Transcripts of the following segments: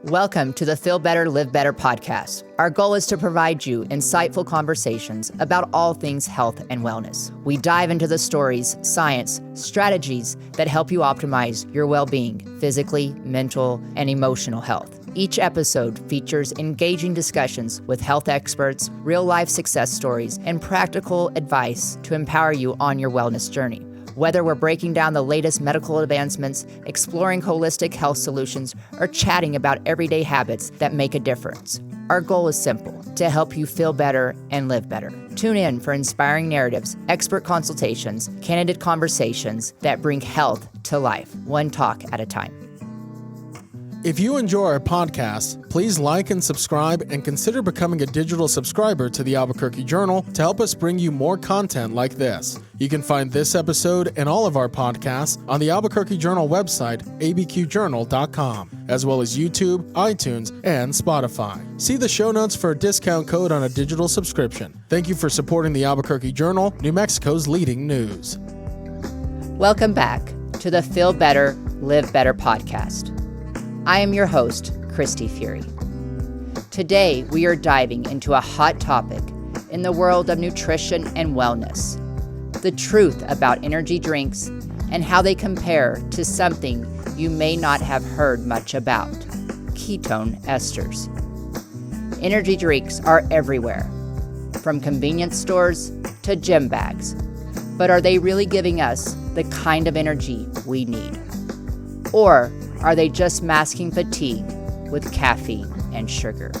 Welcome to the Feel Better, Live Better podcast. Our goal is to provide you insightful conversations about all things health and wellness. We dive into the stories, science, strategies that help you optimize your well-being, physically, mental, and emotional health. Each episode features engaging discussions with health experts, real-life success stories, and practical advice to empower you on your wellness journey. Whether we're breaking down the latest medical advancements, exploring holistic health solutions, or chatting about everyday habits that make a difference, our goal is simple: to help you feel better and live better. Tune in for inspiring narratives, expert consultations, candid conversations that bring health to life, one talk at a time. If you enjoy our podcast, please like and subscribe and consider becoming a digital subscriber to the Albuquerque Journal to help us bring you more content like this. You can find this episode and all of our podcasts on the Albuquerque Journal website, abqjournal.com, as well as YouTube, iTunes, and Spotify. See the show notes for a discount code on a digital subscription. Thank you for supporting the Albuquerque Journal, New Mexico's leading news. Welcome back to the Feel Better, Live Better podcast. I am your host, Kristi Fury. Today, we are diving into a hot topic in the world of nutrition and wellness: the truth about energy drinks and how they compare to something you may not have heard much about: ketone esters. Energy drinks are everywhere, from convenience stores to gym bags. But are they really giving us the kind of energy we need? Or are they just masking fatigue with caffeine and sugar?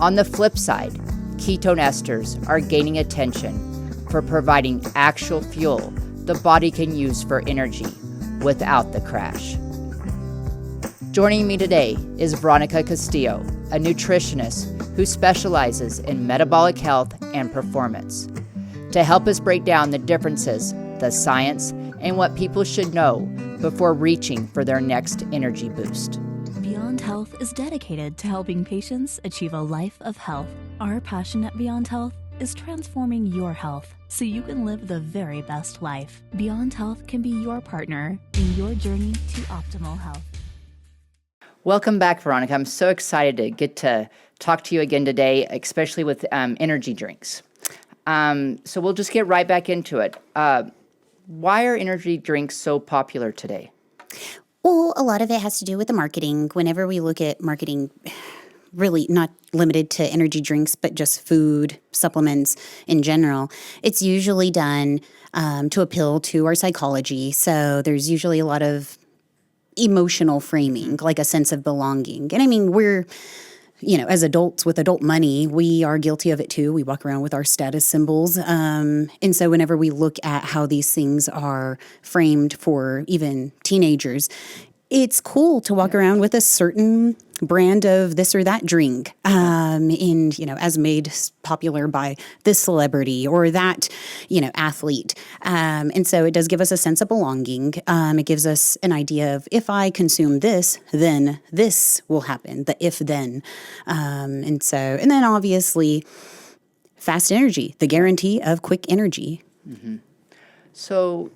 On the flip side, ketone esters are gaining attention for providing actual fuel the body can use for energy without the crash. Joining me today is Veronica Castillo, a nutritionist who specializes in metabolic health and performance, to help us break down the differences, the science, and what people should know before reaching for their next energy boost. Beyond Health is dedicated to helping patients achieve a life of health. Our passion at Beyond Health is transforming your health so you can live the very best life. Beyond Health can be your partner in your journey to optimal health. Welcome back, Veronica. I'm so excited to get to talk to you again today, especially with energy drinks. So we'll just get right back into it. Why are energy drinks so popular today? Well, a lot of it has to do with the marketing. Whenever we look at marketing, really not limited to energy drinks, but just food, supplements in general, it's usually done to appeal to our psychology. So there's usually a lot of emotional framing, like a sense of belonging. And I mean, as adults with adult money, we are guilty of it too. We walk around with our status symbols. And so whenever we look at how these things are framed for even teenagers, it's cool to walk around with a certain brand of this or that drink, as made popular by this celebrity or that, athlete. And so it does give us a sense of belonging. It gives us an idea of, if I consume this, then this will happen, the if then. And then obviously fast energy, the guarantee of quick energy. Mm-hmm. So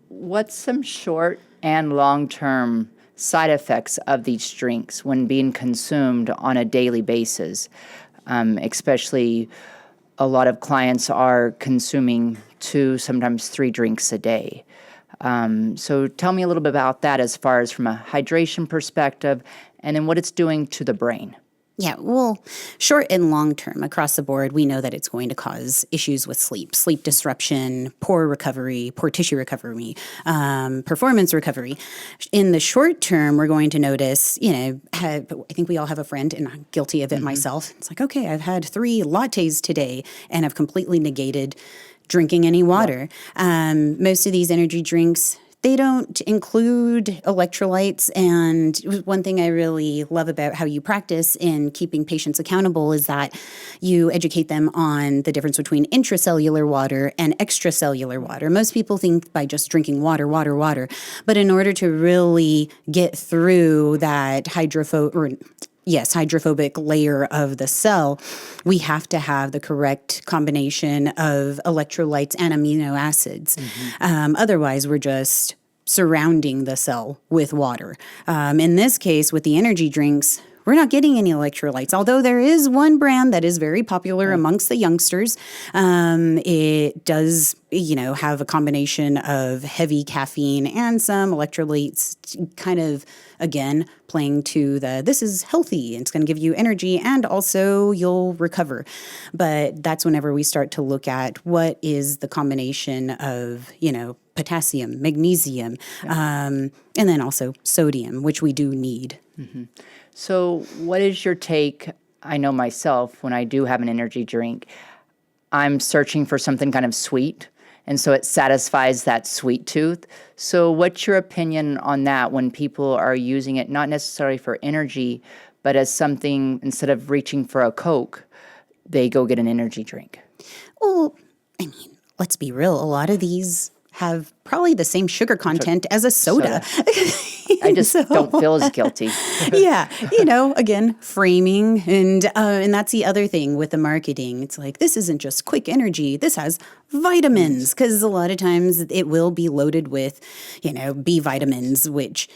what's some short and long-term side effects of these drinks when being consumed on a daily basis? Especially a lot of clients are consuming 2, sometimes 3 drinks a day. So tell me a little bit about that as far as from a hydration perspective, and then what it's doing to the brain. Yeah, well, short and long term, across the board, we know that it's going to cause issues with sleep disruption, poor recovery, poor tissue recovery, performance recovery. In the short term, we're going to notice, I think we all have a friend, and I'm guilty of it myself. It's like, okay, I've had 3 lattes today, and I've completely negated drinking any water. Most of these energy drinks, they don't include electrolytes, and one thing I really love about how you practice in keeping patients accountable is that you educate them on the difference between intracellular water and extracellular water. Most people think by just drinking water, but in order to really get through that hydrophobic layer of the cell, we have to have the correct combination of electrolytes and amino acids. Otherwise, we're just surrounding the cell with water. In this case, with the energy drinks, we're not getting any electrolytes, although there is one brand that is very popular amongst the youngsters. It does, have a combination of heavy caffeine and some electrolytes, kind of, again, playing to this is healthy, and it's going to give you energy, and also you'll recover. But that's whenever we start to look at what is the combination of, potassium, magnesium, and then also sodium, which we do need. Mm-hmm. So what is your take? I know myself, when I do have an energy drink, I'm searching for something kind of sweet, and so it satisfies that sweet tooth. So what's your opinion on that when people are using it not necessarily for energy, but as something, instead of reaching for a Coke, they go get an energy drink? Well, let's be real. A lot of these have probably the same sugar content as a soda. I just don't feel as guilty. Yeah. Again, framing. And that's the other thing with the marketing. It's like, this isn't just quick energy. This has vitamins, because a lot of times it will be loaded with, B vitamins, which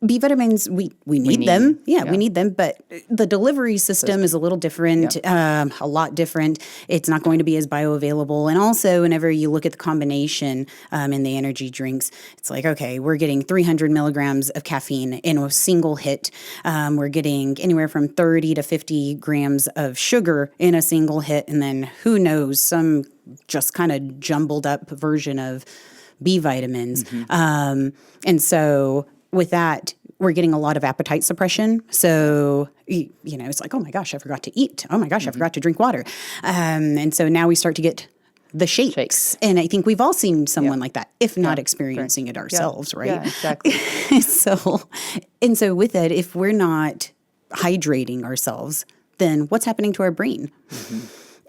B vitamins, we need them. Yeah, we need them. But the delivery system is a little different, a lot different. It's not going to be as bioavailable. And also, whenever you look at the combination in the energy drinks, it's like, okay, we're getting 300 milligrams of caffeine in a single hit. We're getting anywhere from 30 to 50 grams of sugar in a single hit. And then who knows, some just kind of jumbled up version of B vitamins. And so with that, we're getting a lot of appetite suppression. So, it's like, oh my gosh, I forgot to eat. Oh my gosh, I forgot to drink water. And so now we start to get the shakes. And I think we've all seen someone like that, if not experiencing it ourselves, right? Yeah, exactly. So with that, if we're not hydrating ourselves, then what's happening to our brain?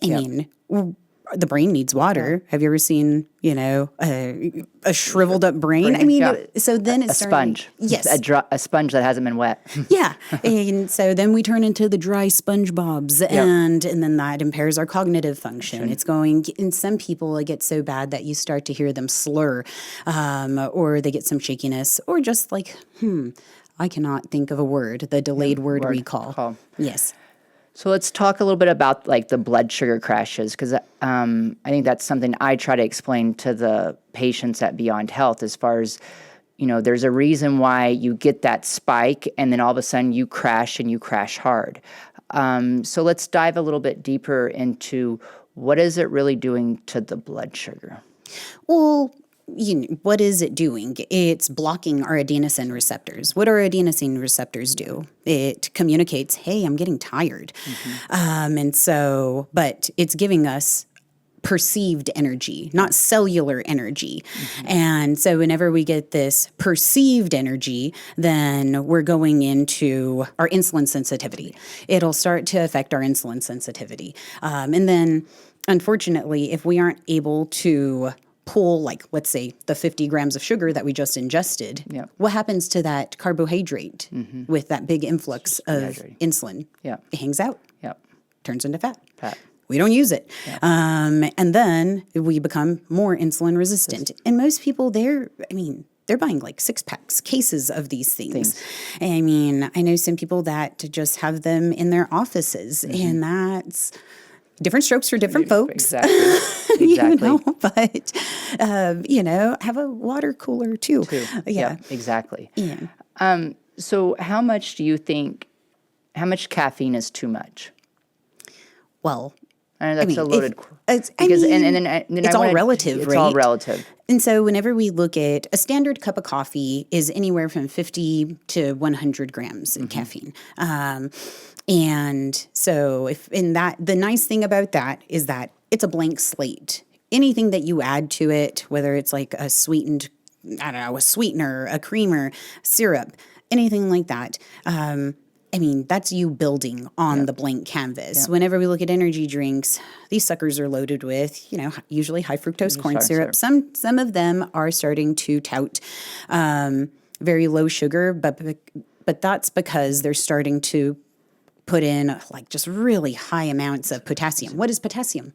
I mean, the brain needs water. Have you ever seen, a shriveled up brain? So then it's a sponge. Yes. A sponge that hasn't been wet. Yeah. And so then we turn into the dry SpongeBobs, and then that impairs our cognitive function. It's going, in some people, it gets so bad that you start to hear them slur, or they get some shakiness, or just like, I cannot think of a word, the delayed word recall. Yes. So let's talk a little bit about like the blood sugar crashes, because I think that's something I try to explain to the patients at Beyond Health, as far as, there's a reason why you get that spike and then all of a sudden you crash, and you crash hard. So let's dive a little bit deeper into what is it really doing to the blood sugar? Well, what is it doing? It's blocking our adenosine receptors. What do our adenosine receptors do? It communicates, hey, I'm getting tired. But it's giving us perceived energy, not cellular energy. And so whenever we get this perceived energy, then we're going into our insulin sensitivity. It'll start to affect our insulin sensitivity. And then, unfortunately, if we aren't able to pull, like, let's say, the 50 grams of sugar that we just ingested, what happens to that carbohydrate with that big influx of insulin? It hangs out, turns into fat. We don't use it. And then we become more insulin resistant. And most people, they're buying like 6-packs, cases of these things. I know some people that just have them in their offices, and that's different strokes for different folks. Exactly. But, have a water cooler too. Yeah, exactly. Yeah. So how much caffeine is too much? Well, I know that's a loaded question. It's all relative, right? It's all relative. And so whenever we look at a standard cup of coffee is anywhere from 50 to 100 grams in caffeine. And so the nice thing about that is that it's a blank slate. Anything that you add to it, whether it's like a sweetened, a sweetener, a creamer, syrup, anything like that, that's you building on the blank canvas. Whenever we look at energy drinks, these suckers are loaded with, usually high fructose corn syrup. Some of them are starting to tout very low sugar, but that's because they're starting to put in like just really high amounts of potassium. What is potassium?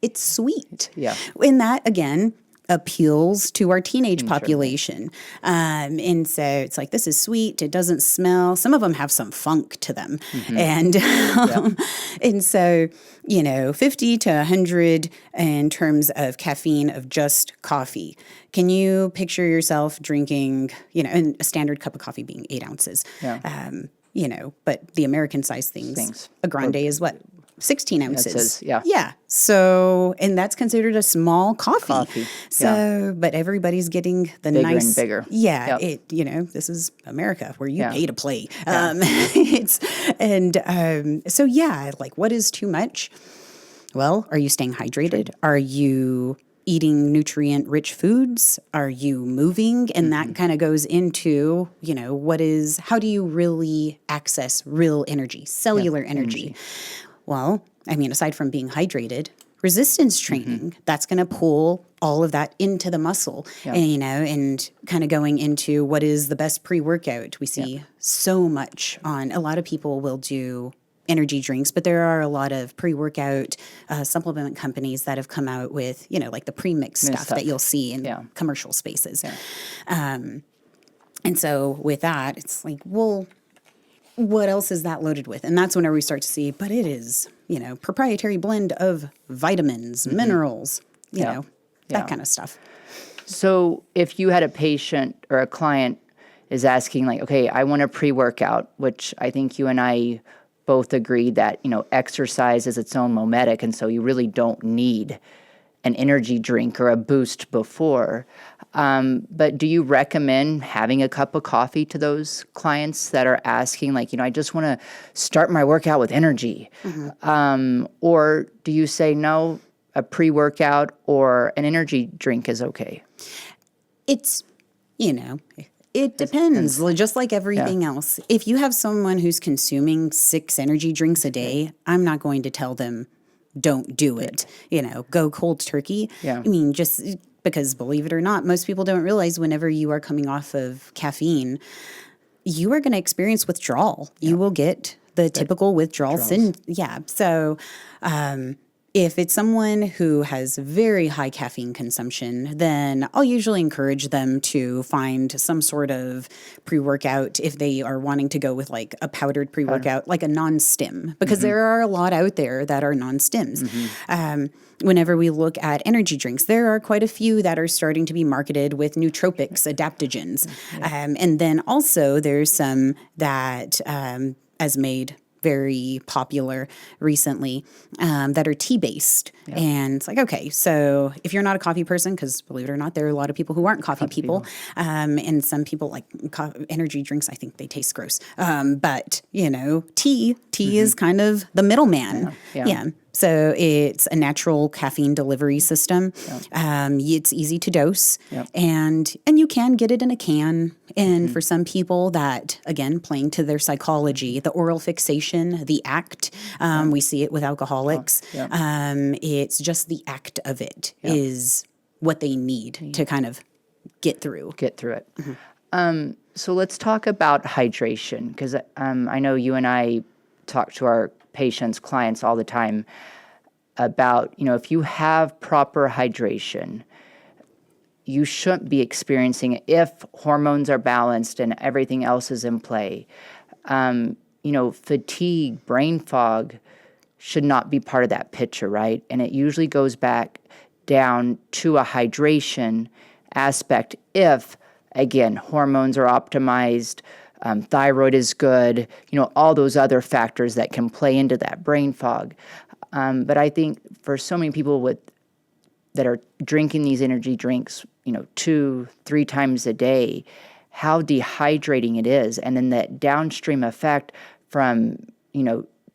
It's sweet. Yeah. In that, again, appeals to our teenage population. And so it's like, this is sweet. It doesn't smell. Some of them have some funk to them. And, and so, 50 to 100 in terms of caffeine of just coffee. Can you picture yourself drinking, and a standard cup of coffee being 8 ounces? But the American size things. A grande is what? 16 ounces. Yeah. So, and that's considered a small coffee. So, but everybody's getting the bigger nice. and bigger. Yeah. This is America where you pay to play. Like, what is too much? Well, are you staying hydrated? Are you eating nutrient-rich foods? Are you moving? And that kind of goes into, how do you really access real energy, cellular energy? Well, aside from being hydrated, resistance training, that's going to pull all of that into the muscle, and kind of going into what is the best pre-workout. We see so much on, a lot of people will do energy drinks, but there are a lot of pre-workout supplement companies that have come out with, like the pre-mix stuff that you'll see in commercial spaces. And so with that, it's like, well, what else is that loaded with? And that's whenever we start to see, but it is, proprietary blend of vitamins, minerals, that kind of stuff. So if you had a patient or a client is asking like, okay, I want a pre-workout, which I think you and I both agreed that, exercise is its own mimetic. And so you really don't need an energy drink or a boost before. But do you recommend having a cup of coffee to those clients that are asking, like, I just want to start my workout with energy? Or do you say, no, a pre-workout or an energy drink is okay? It's, it depends, just like everything else. If you have someone who's consuming 6 energy drinks a day, I'm not going to tell them, don't do it, go cold turkey. Just because, believe it or not, most people don't realize whenever you are coming off of caffeine, you are going to experience withdrawal. You will get the typical withdrawal. So if it's someone who has very high caffeine consumption, then I'll usually encourage them to find some sort of pre-workout if they are wanting to go with like a powdered pre-workout, like a non-stim, because there are a lot out there that are non-stims. Whenever we look at energy drinks, there are quite a few that are starting to be marketed with nootropics, adaptogens. And then also there's some that as made very popular recently that are tea-based. And it's like, okay, so if you're not a coffee person, because believe it or not, there are a lot of people who aren't coffee people. And some people like energy drinks, I think they taste gross. But, tea is kind of the middleman. So it's a natural caffeine delivery system. It's easy to dose, and you can get it in a can. And for some people that, again, playing to their psychology, the oral fixation, the act, we see it with alcoholics. It's just the act of it is what they need to kind of get through it. So let's talk about hydration, because I know you and I talk to our patients, clients all the time about, if you have proper hydration, you shouldn't be experiencing it if hormones are balanced and everything else is in play. Fatigue, brain fog should not be part of that picture, right? And it usually goes back down to a hydration aspect if, again, hormones are optimized, thyroid is good, all those other factors that can play into that brain fog. But I think for so many people that are drinking these energy drinks, 2-3 times a day, how dehydrating it is. And then that downstream effect from,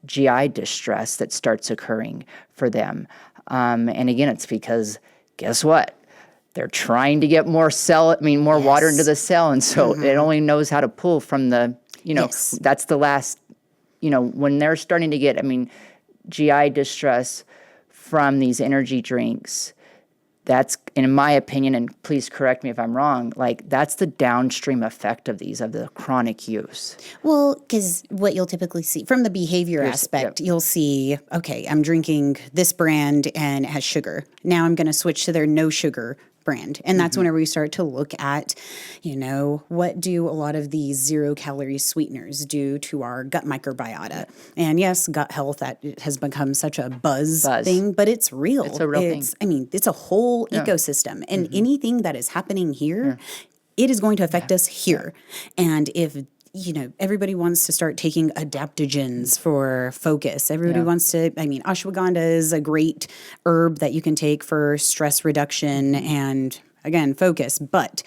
GI distress that starts occurring for them. And again, it's because, guess what? They're trying to get more water into the cell. And so it only knows how to pull from the, that's the last, when they're starting to get, GI distress from these energy drinks, that's, in my opinion, and please correct me if I'm wrong, that's the downstream effect of the chronic use. Well, because what you'll typically see from the behavior aspect, you'll see, okay, I'm drinking this brand and it has sugar. Now I'm going to switch to their no sugar brand. And that's whenever we start to look at, what do a lot of these 0-calorie sweeteners do to our gut microbiota? And yes, gut health, that has become such a buzz thing, but it's real. It's a real thing. I mean, it's a whole ecosystem. And anything that is happening here, it is going to affect us here. And if everybody wants to start taking adaptogens for focus. Everybody wants to, ashwagandha is a great herb that you can take for stress reduction and, again, focus. But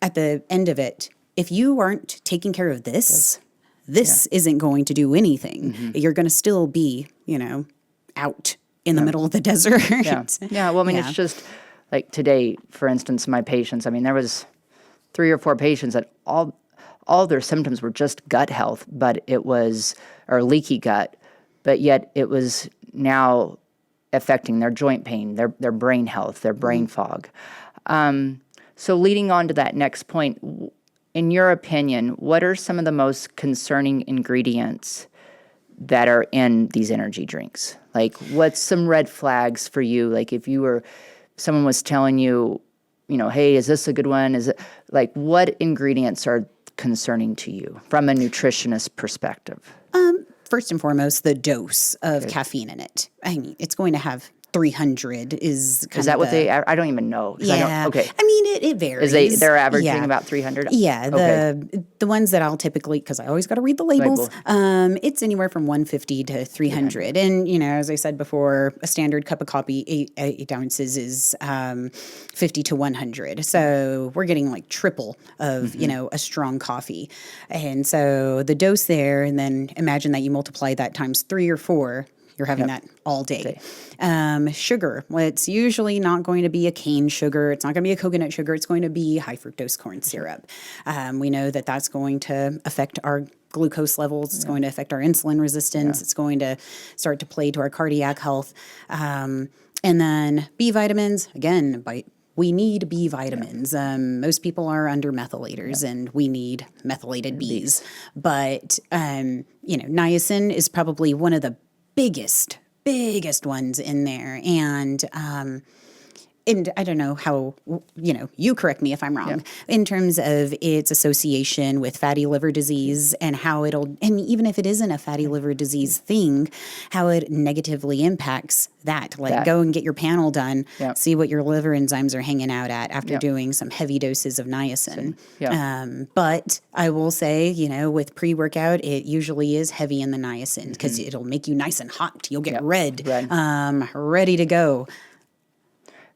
at the end of it, if you aren't taking care of this isn't going to do anything. You're going to still be, out in the middle of the desert. Well, it's just like today, for instance, my patients, there was 3 or 4 patients that all their symptoms were just gut health, or leaky gut, but yet it was now affecting their joint pain, their brain health, their brain fog. So leading on to that next point, in your opinion, what are some of the most concerning ingredients that are in these energy drinks? Like, what's some red flags for you? Like, if someone was telling you, hey, is this a good one? Is it what ingredients are concerning to you from a nutritionist perspective? First and foremost, the dose of caffeine in it. It's going to have 300 is that what I don't even know. It varies. They're averaging about 300? Yeah, the ones that I'll typically, because I always got to read the labels, it's anywhere from 150 to 300. And, as I said before, a standard cup of coffee, 8 ounces is 50 to 100. So we're getting like triple of, a strong coffee. And so the dose there, and then imagine that you multiply that times 3 or 4, you're having that all day. Sugar. Well, it's usually not going to be a cane sugar. It's not going to be a coconut sugar. It's going to be high fructose corn syrup. We know that that's going to affect our glucose levels. It's going to affect our insulin resistance. It's going to start to play to our cardiac health. And then B vitamins, again, we need B vitamins. Most people are under methylators, and we need methylated Bs. But, niacin is probably one of the biggest ones in there. And I don't know how, you correct me if I'm wrong, in terms of its association with fatty liver disease and how and even if it isn't a fatty liver disease thing, how it negatively impacts that. Go and get your panel done, see what your liver enzymes are hanging out at after doing some heavy doses of niacin. But I will say, with pre-workout, it usually is heavy in the niacin because it'll make you nice and hot. You'll get red. Ready to go.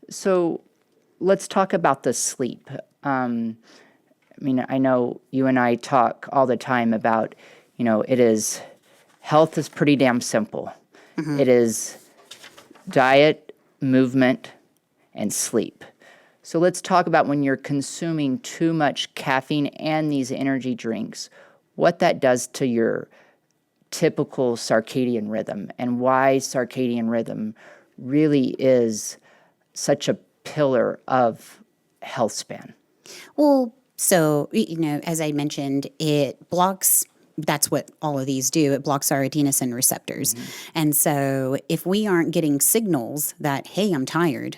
So let's talk about the sleep. I know you and I talk all the time about, health is pretty damn simple. It is diet, movement, and sleep. So let's talk about when you're consuming too much caffeine and these energy drinks, what that does to your typical circadian rhythm and why circadian rhythm really is such a pillar of health span. Well, so, as I mentioned, it blocks, that's what all of these do. It blocks our adenosine receptors. And so if we aren't getting signals that, hey, I'm tired,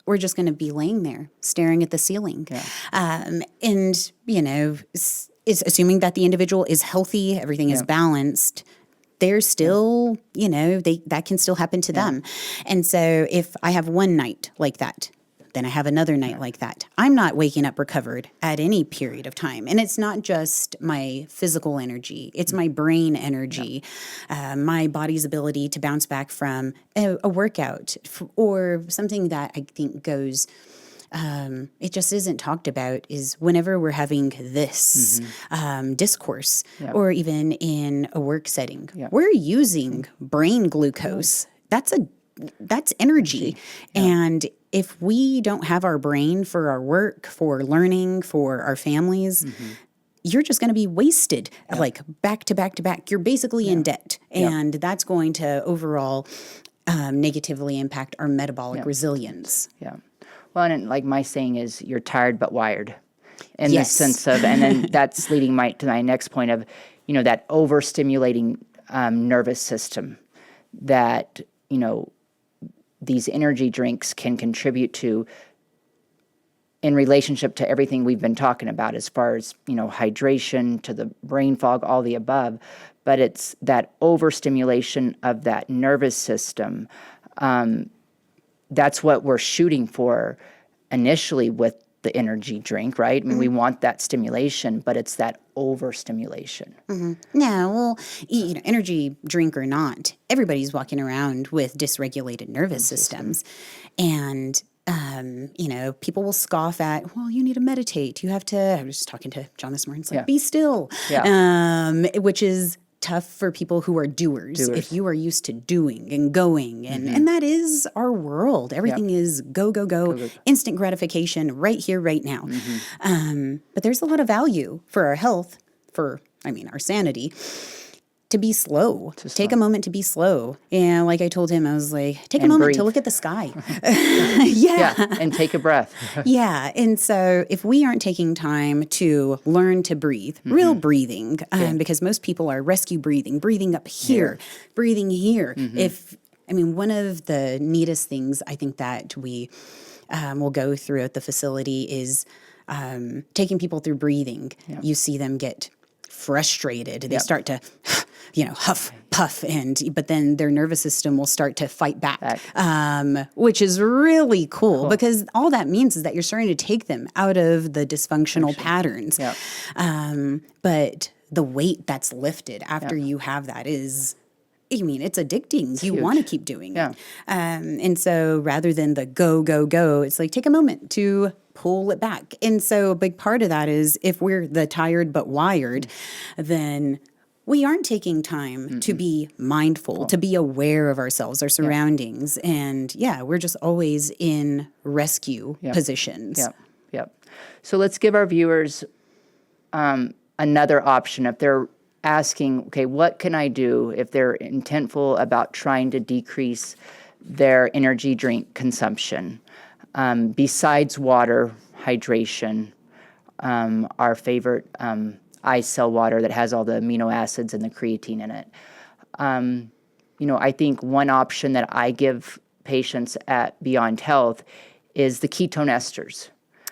we're just going to be laying there staring at the ceiling. And, it's assuming that the individual is healthy, everything is balanced, there's still, that can still happen to them. And so if I have one night like that, then I have another night like that, I'm not waking up recovered at any period of time. And it's not just my physical energy, it's my brain energy, my body's ability to bounce back from a workout or something that I think goes... it just isn't talked about is whenever we're having this discourse or even in a work setting, we're using brain glucose. That's energy. And if we don't have our brain for our work, for learning, for our families, you're just going to be wasted like back to back to back. You're basically in debt. And that's going to overall negatively impact our metabolic resilience. Well, and like my saying is, you're tired but wired, in the sense of, and then that's leading to my next point of, that overstimulating nervous system that these energy drinks can contribute to. in relationship to everything we've been talking about as far as, hydration to the brain fog, all the above. But it's that overstimulation of that nervous system. That's what we're shooting for initially with the energy drink, right? I mean, we want that stimulation, but it's that overstimulation. No, well, energy drink or not, everybody's walking around with dysregulated nervous systems. And people will scoff at, well, you need to meditate. You have to, I was just talking to John this morning, it's like, be still, which is tough for people who are doers. If you are used to doing and going, and that is our world. Everything is go, instant gratification right here, right now. But there's a lot of value for our health, our sanity, to be slow. Take a moment to be slow. And like I told him, I was like, take a moment breathe. to look at the sky. And take a breath. And so if we aren't taking time to learn to breathe, real breathing, because most people are rescue breathing up here, breathing here. One of the neatest things I think that we will go through at the facility is taking people through breathing. You see them get frustrated. They start to, huff, puff, but then their nervous system will start to fight back. Which is really cool because all that means is that you're starting to take them out of the dysfunctional patterns. But the weight that's lifted after you have that is, it's addicting. It's you want to keep doing it. And so rather than the go, it's like take a moment to pull it back. And so a big part of that is if we're the tired but wired, then we aren't taking time to be mindful, to be aware of ourselves, our surroundings. And we're just always in rescue positions. So let's give our viewers another option. If they're asking, okay, what can I do if they're intentful about trying to decrease their energy drink consumption? Besides water, hydration, our favorite eye cell water that has all the amino acids and the creatine in it. I think one option that I give patients at Beyond Health is the ketone esters.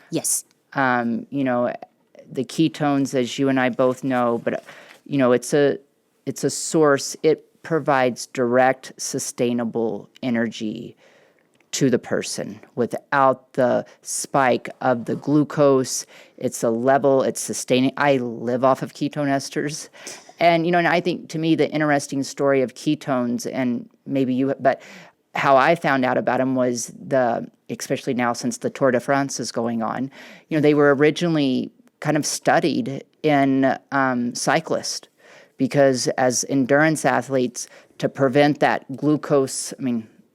Yes. The ketones, as you and I both know, but it's a source. It provides direct, sustainable energy to the person without the spike of the glucose. It's a level, it's sustaining. I live off of ketone esters. And, and I think to me, the interesting story of ketones, and maybe but how I found out about them was especially now since the Tour de France is going on, they were originally kind of studied in cyclists because as endurance athletes, to prevent that glucose,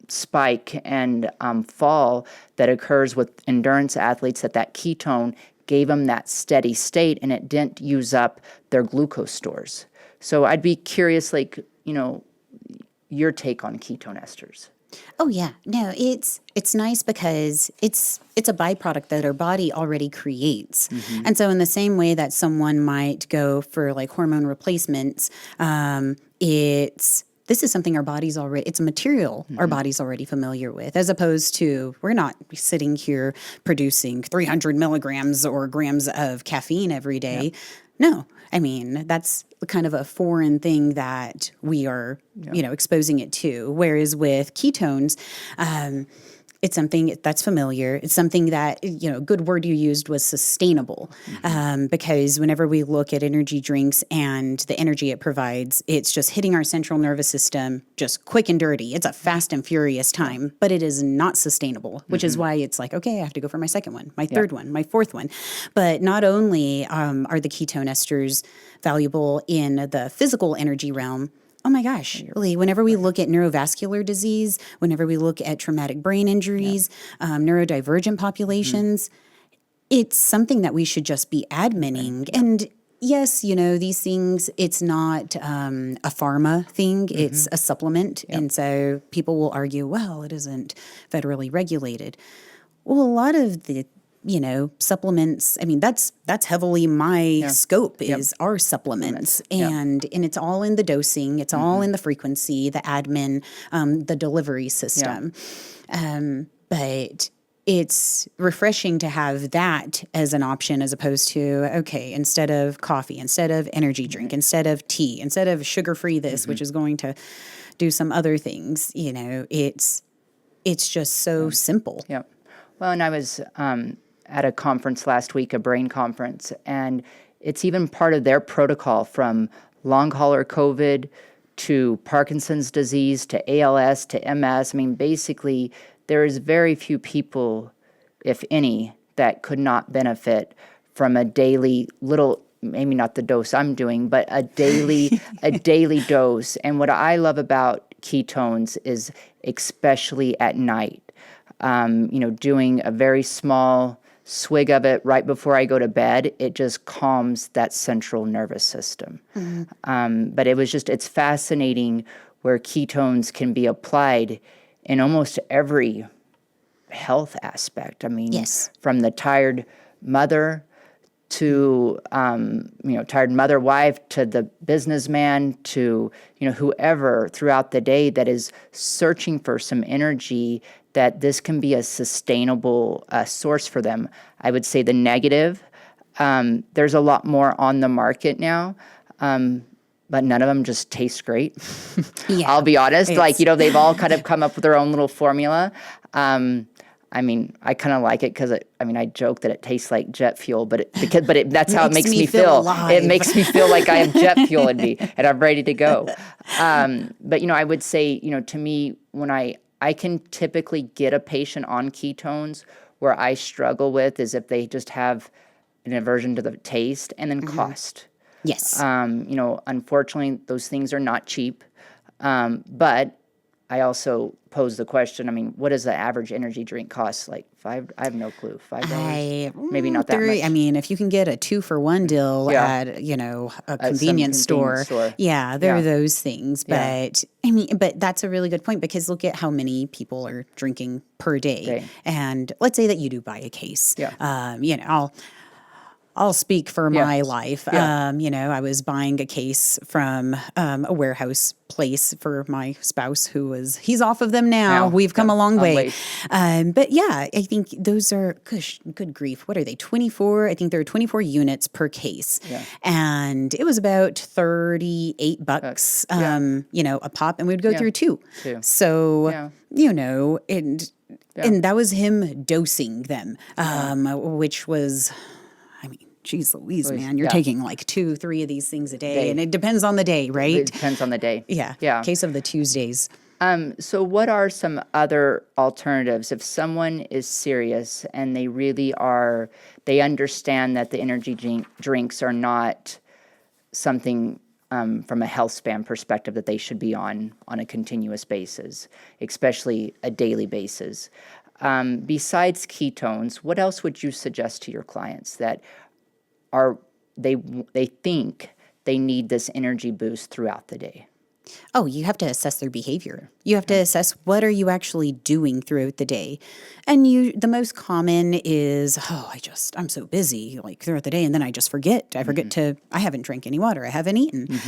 spike and fall that occurs with endurance athletes, that ketone gave them that steady state and it didn't use up their glucose stores. So I'd be curious, your take on ketone esters. Oh yeah, no, it's nice because it's a byproduct that our body already creates, and so in the same way that someone might go for like hormone replacements, this is something our body's already, it's a material our body's already familiar with, as opposed to we're not sitting here producing 300 milligrams or grams of caffeine every day. No, that's kind of a foreign thing that we are, exposing it to. Whereas with ketones, it's something that's familiar. It's something that, good word you used was sustainable. Because whenever we look at energy drinks and the energy it provides, it's just hitting our central nervous system just quick and dirty. It's a fast and furious time, but it is not sustainable, which is why it's like, okay, I have to go for my second one, my third one, my fourth one. But not only are the ketone esters valuable in the physical energy realm, oh my gosh, really, whenever we look at neurovascular disease, whenever we look at traumatic brain injuries, neurodivergent populations, it's something that we should just be admitting. And yes, these things, it's not a pharma thing, it's a supplement. And so people will argue, well, it isn't federally regulated. Well, a lot of the supplements, that's heavily my scope is our supplements. And it's all in the dosing, it's all in the frequency, the admin, the delivery system. But it's refreshing to have that as an option as opposed to, okay, instead of coffee, instead of energy drink, instead of tea, instead of sugar-free this, which is going to do some other things, it's just so simple. Yeah. Well, and I was at a conference last week, a brain conference, and it's even part of their protocol from long hauler COVID to Parkinson's disease to ALS to MS. I mean, basically, there is very few people, if any, that could not benefit from a daily little, maybe not the dose I'm doing, but a daily dose. And what I love about ketones is especially at night, doing a very small swig of it right before I go to bed, it just calms that central nervous system. But it's fascinating where ketones can be applied in almost every health aspect. I mean, Yes. from the tired mother to, tired mother, wife, to the businessman, to, whoever throughout the day that is searching for some energy, that this can be a sustainable source for them. I would say the negative, there's a lot more on the market now, but none of them just taste great. Yeah, I'll be honest. They've all kind of come up with their own little formula. I kind of like it because I joke that it tastes like jet fuel, but that's how it makes me feel. Alive. It makes me feel like I have jet fuel in me and I'm ready to go. But I would say, to me, when I can typically get a patient on ketones, where I struggle with is if they just have an aversion to the taste and then cost. Yes. Unfortunately, those things are not cheap. But I also pose the question, what does the average energy drink cost? Like I have no clue. $5? Maybe not that much. If you can get a 2-for-1 deal at, a convenience store. Yeah, there are those things. But but that's a really good point because look at how many people are drinking per day. And let's say that you do buy a case. Yeah. I'll speak for my life. Yeah. I was buying a case from a warehouse place for my spouse he's off of them now. We've come a long way. But yeah, I think those are, good grief. What are they? 24? I think there are 24 units per case. Yeah. And it was about $38, a pop. And we'd go through two. So, and that was him dosing them, which was... Geez Louise, man, you're taking like 2-3 of these things a day. And it depends on the day, right? It depends on the day. Yeah. Case of the Tuesdays. So what are some other alternatives if someone is serious and they really are, they understand that the energy drinks are not something from a health span perspective that they should be on a continuous basis, especially a daily basis. Besides ketones, what else would you suggest to your clients that they think they need this energy boost throughout the day? Oh, you have to assess their behavior. You have to assess what are you actually doing throughout the day. And the most common is, I'm so busy like throughout the day and then I just forget. I forget I haven't drank any water. I haven't eaten.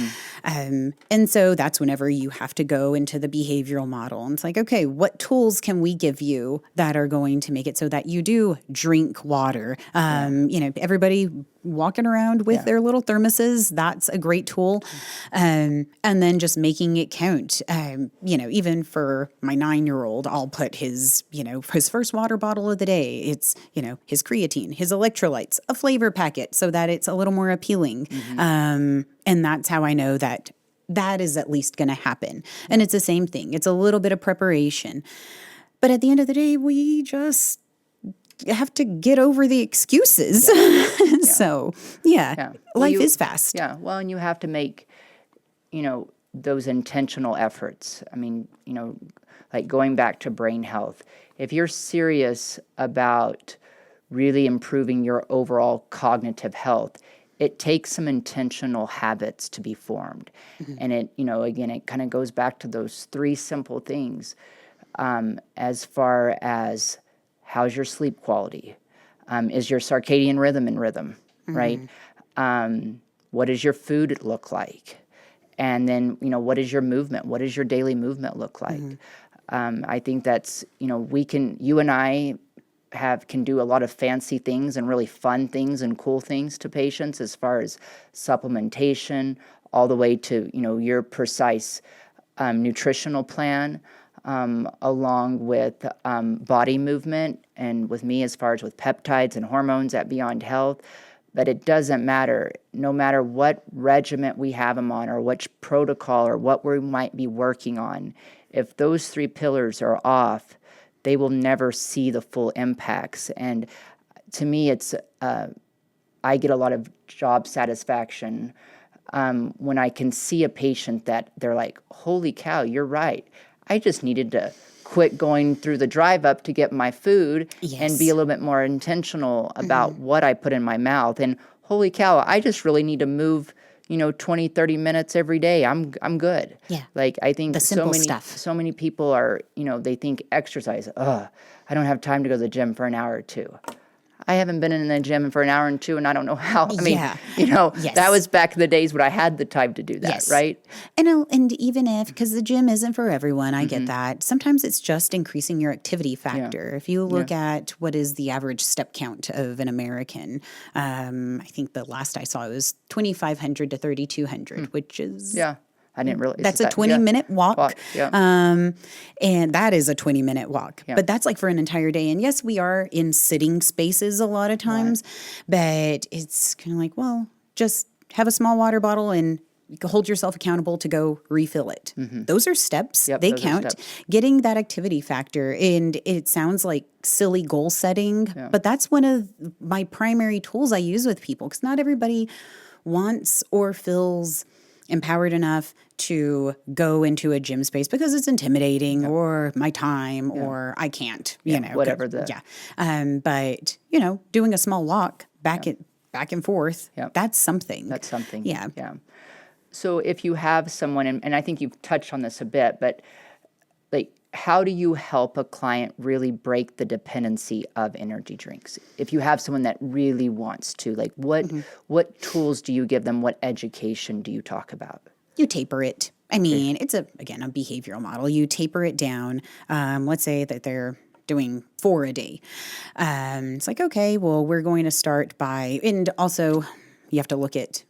And so that's whenever you have to go into the behavioral model. And it's like, okay, what tools can we give you that are going to make it so that you do drink water? Everybody walking around with their little thermoses, that's a great tool. And then just making it count. Even for my 9-year-old, I'll put his first water bottle of the day. It's, his creatine, his electrolytes, a flavor packet so that it's a little more appealing. And that's how I know that is at least going to happen. And it's the same thing. It's a little bit of preparation. But at the end of the day, we just have to get over the excuses. So, life is fast. Yeah. Well, and you have to make, those intentional efforts. Like going back to brain health, if you're serious about really improving your overall cognitive health, it takes some intentional habits to be formed. And it, again, it kind of goes back to those 3 simple things as far as how's your sleep quality? Is your circadian rhythm in rhythm, right? What does your food look like? And then, what is your movement? What does your daily movement look like? I think that's, you and I can do a lot of fancy things and really fun things and cool things to patients as far as supplementation, all the way to, your precise nutritional plan, along with body movement, and with me as far as with peptides and hormones at Beyond Health. But it doesn't matter, no matter what regimen we have them on or which protocol or what we might be working on. If those 3 pillars are off, they will never see the full impacts. And to me, it's I get a lot of job satisfaction when I can see a patient that they're like, holy cow, you're right. I just needed to quit going through the drive up to get my food and be a little bit more intentional about what I put in my mouth. And holy cow, I just really need to move, 20, 30 minutes every day. I'm good. Yeah. Like, I think The simple stuff. so many people are, they think exercise, I don't have time to go to the gym for an hour or 2. I haven't been in the gym for an hour and 2, and I don't know how. I mean, that was back in the days when I had the time to do that, right? And even if, because the gym isn't for everyone, I get that. Sometimes it's just increasing your activity factor. If you look at what is the average step count of an American, I think the last I saw it was 2,500 to 3,200, which is... Yeah. I didn't realize that's a 20-minute walk. Yeah. And that is a 20-minute walk. Yeah. But that's like for an entire day. And yes, we are in sitting spaces a lot of times, but it's kind of like, well, just have a small water bottle and you can hold yourself accountable to go refill it. Those are steps. They count. Getting that activity factor. And it sounds like silly goal setting, but that's one of my primary tools I use with people, because not everybody wants or feels empowered enough to go into a gym space because it's intimidating or my time or I can't, whatever but doing a small walk back and forth, that's something. That's something. Yeah. So if you have someone, and I think you've touched on this a bit, but like, how do you help a client really break the dependency of energy drinks? If you have someone that really wants to, like, what tools do you give them? What education do you talk about? You taper it. I mean, it's a behavioral model. You taper it down. Let's say that they're doing 4 a day. It's like, okay, well, we're going to start by, and also you have to look at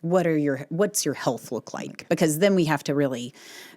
what's your health look like? Because then we have to really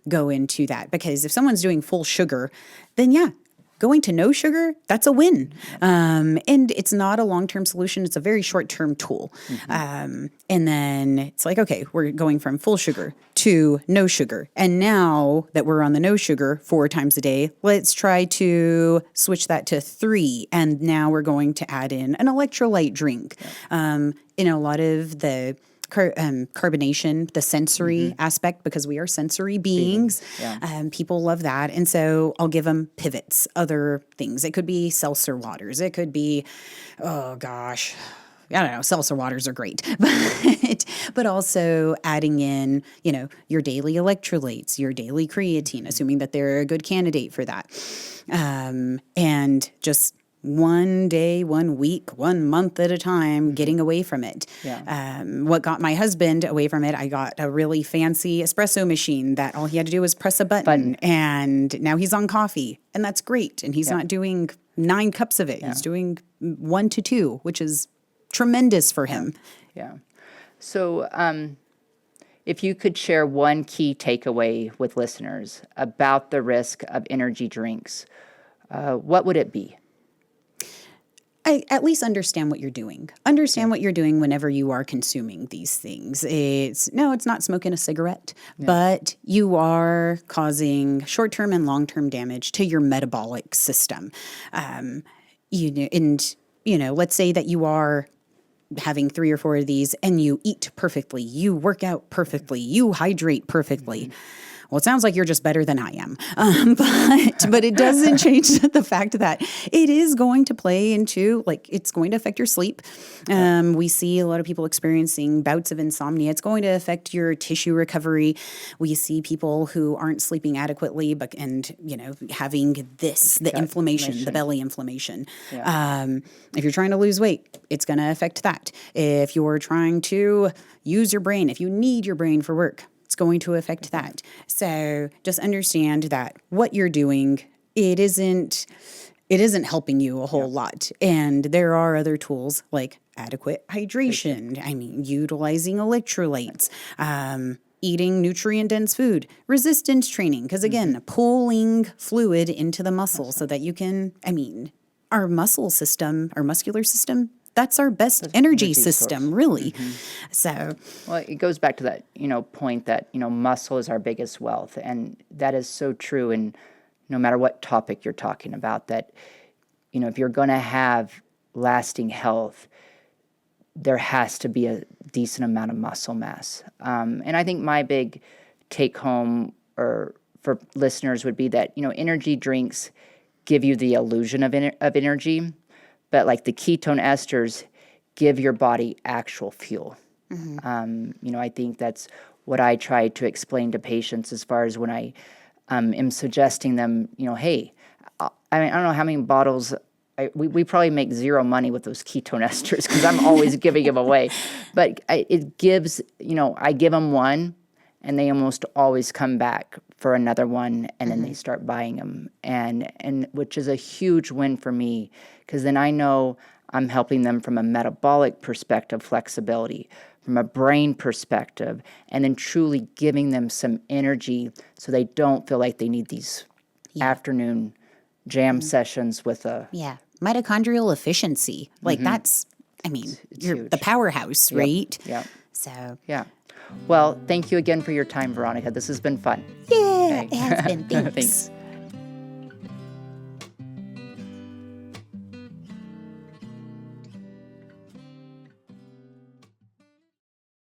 go into that. Because if someone's doing full sugar, then going to no sugar, that's a win. And it's not a long-term solution. It's a very short-term tool. And then it's like, okay, we're going from full sugar to no sugar. And now that we're on the no sugar 4 times a day, let's try to switch that to 3. And now we're going to add in an electrolyte drink. In a lot of the carbonation, the sensory aspect, because we are sensory beings. People love that. And so I'll give them pivots, other things. It could be seltzer waters. It could be, I don't know, seltzer waters are great. But also adding in, your daily electrolytes, your daily creatine, assuming that they're a good candidate for that. And just 1 day, 1 week, 1 month at a time, getting away from it. What got my husband away from it, I got a really fancy espresso machine that all he had to do was press a button. And now he's on coffee, and that's great. And he's not doing 9 cups of it. He's doing 1 to 2, which is tremendous for him. So if you could share one key takeaway with listeners about the risk of energy drinks, what would it be? I at least understand what you're doing. Understand what you're doing whenever you are consuming these things. It's not smoking a cigarette, but you are causing short-term and long-term damage to your metabolic system. Let's say that you are having 3 or 4 of these and you eat perfectly, you work out perfectly, you hydrate perfectly. Well, it sounds like you're just better than I am. But it doesn't change the fact that it is going to play into, it's going to affect your sleep. We see a lot of people experiencing bouts of insomnia. It's going to affect your tissue recovery. We see people who aren't sleeping adequately, having the inflammation, the belly inflammation. If you're trying to lose weight, it's going to affect that. If you're trying to use your brain, if you need your brain for work, it's going to affect that. So just understand that what you're doing, it isn't it isn't helping you a whole lot. And there are other tools like adequate hydration. I mean, utilizing electrolytes, eating nutrient-dense food, resistance training. Because again, pulling fluid into the muscle so that you can, our muscle system, our muscular system, that's our best energy system, source. Really. So, well, it goes back to that, point that, muscle is our biggest wealth. And that is so true. And no matter what topic you're talking about, that, if you're going to have lasting health, there has to be a decent amount of muscle mass. And I think my big take home or for listeners would be that, energy drinks give you the illusion of energy, but like the ketone esters give your body actual fuel. I think that's what I try to explain to patients as far as when I am suggesting them, hey, I don't know how many bottles. We probably make zero money with those ketone esters because I'm always giving them away. But it gives, I give them one and they almost always come back for another one and then they start buying them. And which is a huge win for me because then I know I'm helping them from a metabolic perspective, flexibility, from a brain perspective, and then truly giving them some energy so they don't feel like they need these afternoon jam sessions with a... Yeah. Mitochondrial efficiency. Like that's, you're the powerhouse, right? Yeah. So. Yeah. Well, thank you again for your time, Veronica. This has been fun. Yeah, it has been. Thanks. Thanks.